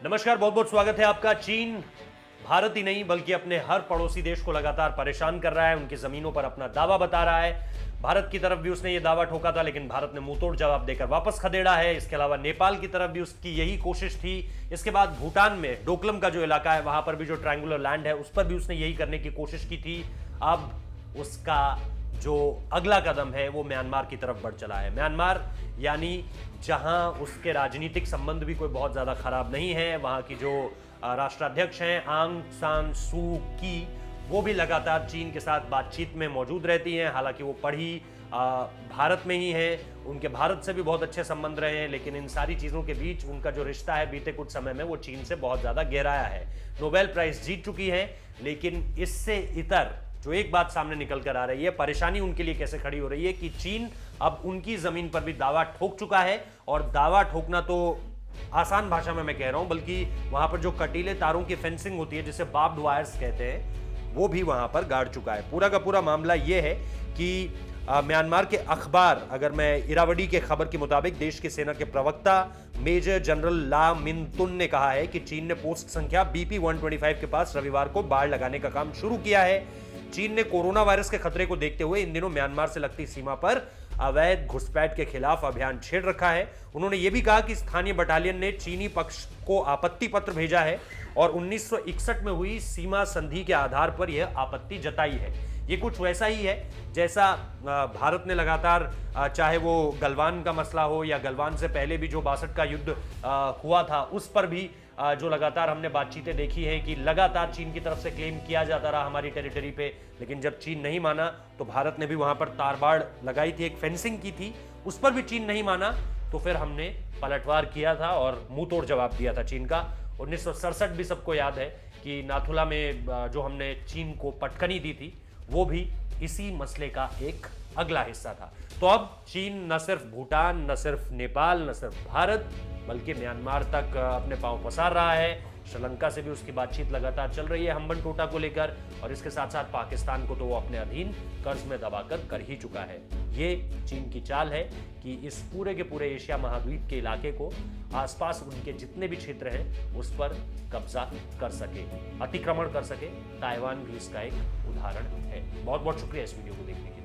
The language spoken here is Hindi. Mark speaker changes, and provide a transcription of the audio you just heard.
Speaker 1: नमस्कार, बहुत बहुत स्वागत है आपका। चीन भारत ही नहीं बल्कि अपने हर पड़ोसी देश को लगातार परेशान कर रहा है, उनकी जमीनों पर अपना दावा बता रहा है। भारत की तरफ भी उसने ये दावा ठोका था, लेकिन भारत ने मुंहतोड़ जवाब देकर वापस खदेड़ा है। इसके अलावा नेपाल की तरफ भी उसकी यही कोशिश थी। इसके बाद भूटान में डोकलम का जो इलाका है, वहां पर भी जो ट्रायंगुलर लैंड है, उस पर भी उसने यही करने की कोशिश की थी। अब उसका जो अगला कदम है वो म्यांमार की तरफ बढ़ चला है। म्यांमार यानी जहां उसके राजनीतिक संबंध भी कोई बहुत ज़्यादा खराब नहीं है। वहां की जो राष्ट्राध्यक्ष हैं आंग सान सू की, वो भी लगातार चीन के साथ बातचीत में मौजूद रहती हैं। हालांकि वो पढ़ी भारत में ही हैं, उनके भारत से भी बहुत अच्छे संबंध रहे हैं, लेकिन इन सारी चीज़ों के बीच उनका जो रिश्ता है बीते कुछ समय में वो चीन से बहुत ज़्यादा गहराया है। नोबेल प्राइज़ जीत चुकी हैं, लेकिन इससे इतर जो एक बात सामने निकल कर आ रही है, परेशानी उनके लिए कैसे खड़ी हो रही है कि चीन अब उनकी जमीन पर भी दावा ठोक चुका है। और दावा ठोकना तो आसान भाषा में मैं कह रहा हूं, बल्कि वहां पर जो कटीले तारों की फेंसिंग होती है, जिसे बार्ब्ड वायर्स कहते हैं, वो भी वहां पर गाड़ चुका है। पूरा का पूरा मामला यह है कि म्यांमार के अखबार, अगर मैं इरावडी के खबर के मुताबिक, देश की सेना के प्रवक्ता मेजर जनरल ला मिनतुन ने कहा है कि चीन ने पोस्ट संख्या BP 125 के पास रविवार को बाड़ लगाने का काम शुरू किया है। चीन ने कोरोना वायरस के खतरे को देखते हुए इन दिनों म्यांमार से लगती सीमा पर अवैध घुसपैठ के खिलाफ अभियान छेड़ रखा है। उन्होंने यह भी कहा कि स्थानीय बटालियन ने चीनी पक्ष को आपत्ति पत्र भेजा है और 1961 में हुई सीमा संधि के आधार पर यह आपत्ति जताई है। ये कुछ वैसा ही है जैसा भारत ने लगातार, चाहे वो गलवान का मसला हो या गलवान से पहले भी जो 62 का युद्ध हुआ था, उस पर भी जो लगातार हमने बातचीतें देखी हैं कि लगातार चीन की तरफ से क्लेम किया जाता रहा हमारी टेरिटरी पे, लेकिन जब चीन नहीं माना तो भारत ने भी वहां पर तारबाड़ लगाई थी, एक फेंसिंग की थी, उस पर भी चीन नहीं माना तो फिर हमने पलटवार किया था और मुंह तोड़ जवाब दिया था चीन का। 1967 भी सबको याद है कि नाथुला में जो हमने चीन को पटकनी दी थी, वो भी इसी मसले का एक अगला हिस्सा था। तो अब चीन न सिर्फ भूटान, न सिर्फ नेपाल, न सिर्फ भारत, बल्कि म्यांमार तक अपने पांव पसार रहा है। श्रीलंका से भी उसकी बातचीत लगातार चल रही है हम्बन टोटा को लेकर, और इसके साथ साथ पाकिस्तान को तो वो अपने अधीन कर्ज में दबाकर कर ही चुका है। ये चीन की चाल है कि इस पूरे के पूरे एशिया महाद्वीप के इलाके को, आसपास उनके जितने भी क्षेत्र हैं, उस पर कब्जा कर सके, अतिक्रमण कर सके। ताइवान भी इसका एक उदाहरण है। बहुत बहुत शुक्रिया इस वीडियो को देखने के लिए।